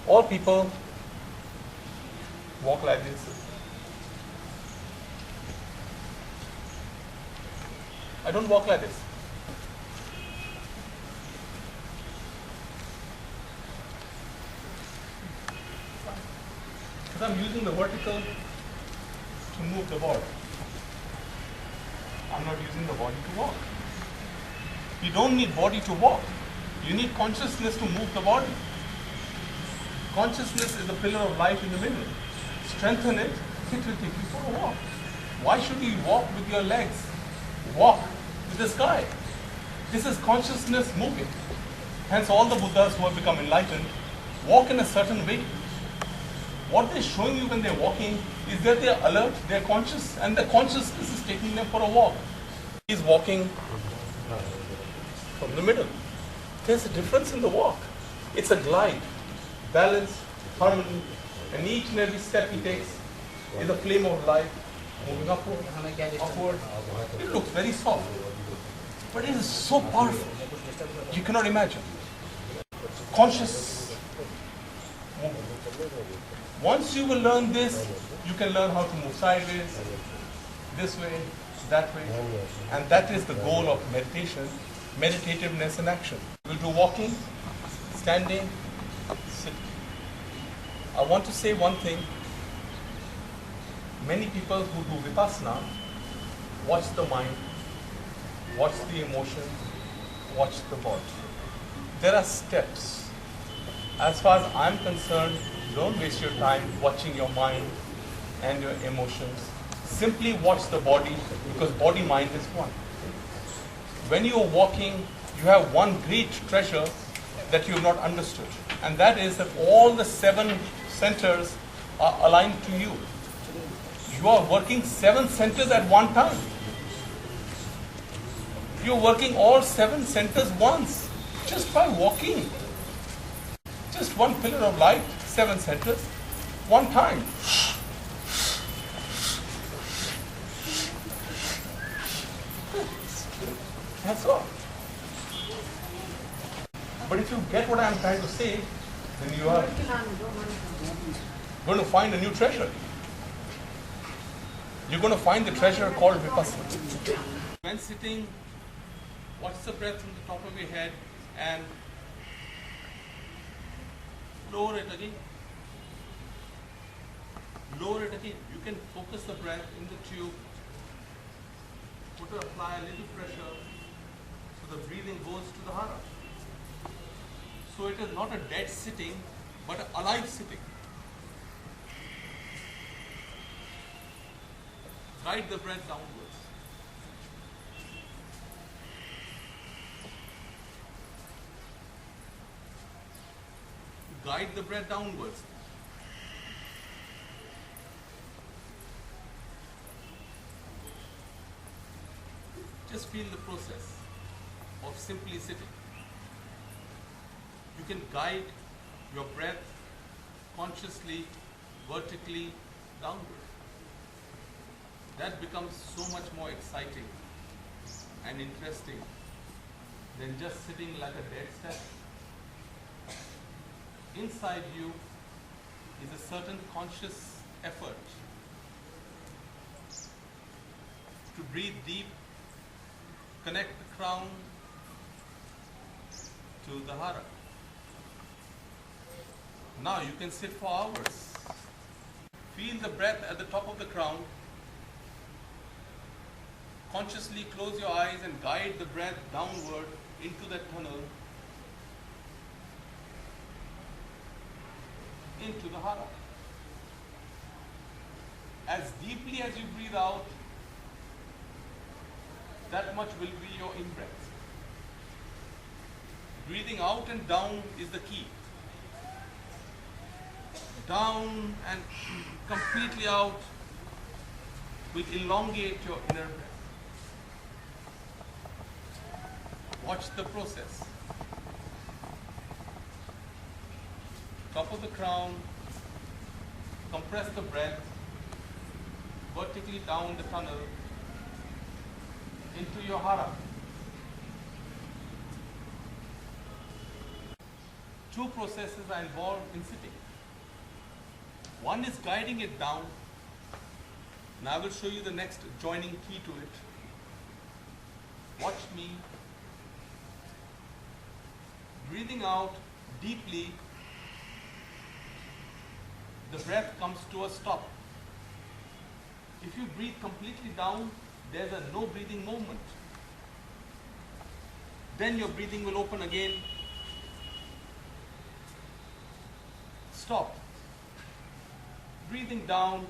All people walk like this. I don't walk like this. Because I'm using the vertical to move the body. I'm not using the body to walk. You don't need body to walk. You need consciousness to move the body. Consciousness is the pillar of life in the middle. Strengthen it, it will take you for a walk. Why should you walk with your legs? Walk with the sky. This is consciousness moving. Hence all the Buddhas who have become enlightened walk in a certain way. What they're showing you when they're walking is that they're alert, they're conscious, and the consciousness is taking them for a walk. He's walking from the middle. There's a difference in the walk. It's a glide. Balance, harmony, and each and every step he takes is a flame of light moving upward, upward. It looks very soft, but it is so powerful. You cannot imagine. Conscious movement. Once you will learn this, you can learn how to move sideways, this way, that way, and that is the goal of meditation, meditativeness in action. We'll do walking, standing, sitting. I want to say one thing. Many people who do vipassana watch the mind, watch the emotion, watch the body. There are steps. As far as I'm concerned, don't waste your time watching your mind and your emotions. Simply watch the body, because body-mind is one. When you are walking, you have one great treasure that you have not understood, and that is that all the 7 centers are aligned to you. You are working 7 centers at one time. You are working all 7 centers once, just by walking. Just one pillar of light, 7 centers, one time. That's all. But if you get what I'm trying to say, then you are going to find a new treasure. You're going to find the treasure called vipassana. When sitting, watch the breath from the top of your head and lower it again. Lower it again. You can focus the breath in the tube. Apply a little pressure so the breathing goes to the hara. So it is not a dead sitting, but an alive sitting. Guide the breath downwards. Guide the breath downwards. Just feel the process of simply sitting. You can guide your breath consciously, vertically, downward. That becomes so much more exciting and interesting than just sitting like a dead statue. Inside you is a certain conscious effort to breathe deep, connect the crown to the hara. Now you can sit for hours. Feel the breath at the top of the crown. Consciously close your eyes and guide the breath downward into that tunnel, into the hara. As deeply as you breathe out, that much will be your in-breath. Breathing out and down is the key. Down and completely out will elongate your inner breath. Watch the process. Top of the crown, compress the breath vertically down the tunnel into your hara. two processes are involved in sitting. One is guiding it down. Now I will show you the next joining key to it. Watch me. Breathing out deeply, the breath comes to a stop. If you breathe completely down, there's a no breathing movement. Then your breathing will open again. Stop. Breathing down.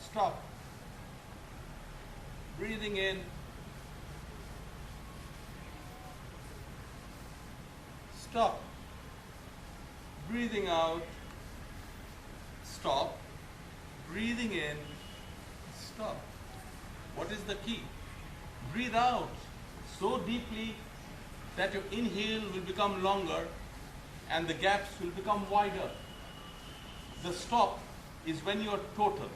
Stop. Breathing in. Stop. Breathing out. Stop. Breathing in. Stop. What is the key? Breathe out so deeply that your inhale will become longer and the gaps will become wider. The stop is when you are total.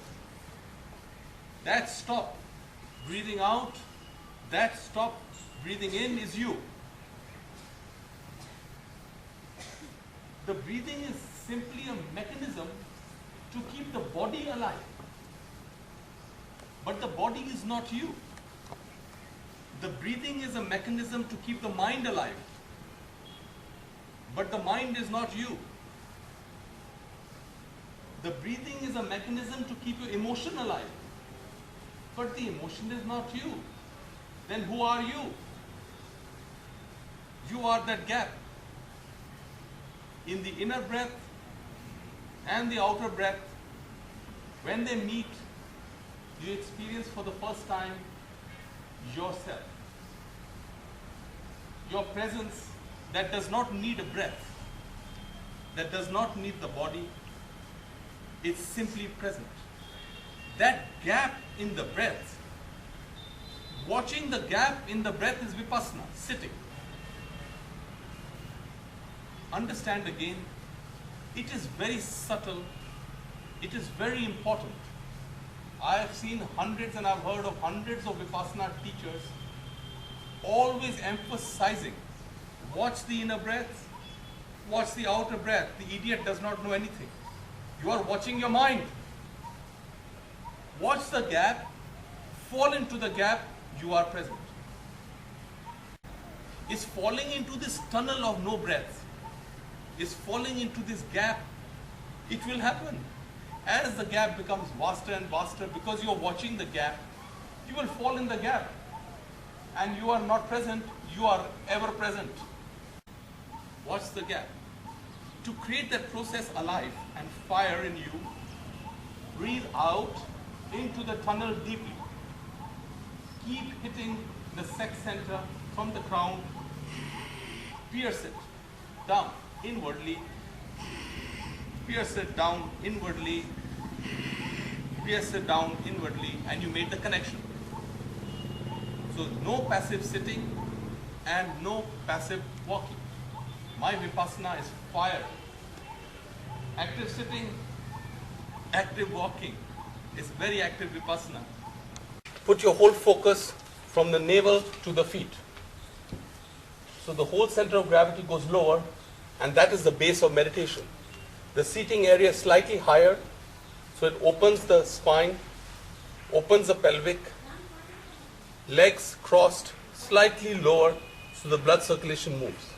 That stop, breathing out, that stop, breathing in is you. The breathing is simply a mechanism to keep the body alive. But the body is not you. The breathing is a mechanism to keep the mind alive. But the mind is not you. The breathing is a mechanism to keep your emotion alive. But the emotion is not you. Then who are you? You are that gap in the inner breath and the outer breath. When they meet, you experience for the first time yourself. Your presence that does not need a breath, that does not need the body, it's simply present. That gap in the breath, watching the gap in the breath is vipassana, sitting. Understand again, it is very subtle, it is very important. I have seen hundreds and I've heard of hundreds of vipassana teachers always emphasizing, watch the inner breath, watch the outer breath. The idiot does not know anything. You are watching your mind. Watch the gap, fall into the gap, you are present. Is falling into this tunnel of no breath, is falling into this gap, it will happen. As the gap becomes vaster and vaster, because you are watching the gap, you will fall in the gap. And you are not present, you are ever present. Watch the gap. To create that process alive and fire in you, breathe out into the tunnel deeply. Keep hitting the sex center from the crown. Pierce it down inwardly. Pierce it down inwardly. Pierce it down inwardly, and you made the connection. So no passive sitting and no passive walking. My vipassana is fire. Active sitting, active walking. It's very active vipassana. Put your whole focus from the navel to the feet. So the whole center of gravity goes lower, and that is the base of meditation. The seating area is slightly higher, so it opens the spine, opens the pelvic, legs crossed slightly lower, so the blood circulation moves.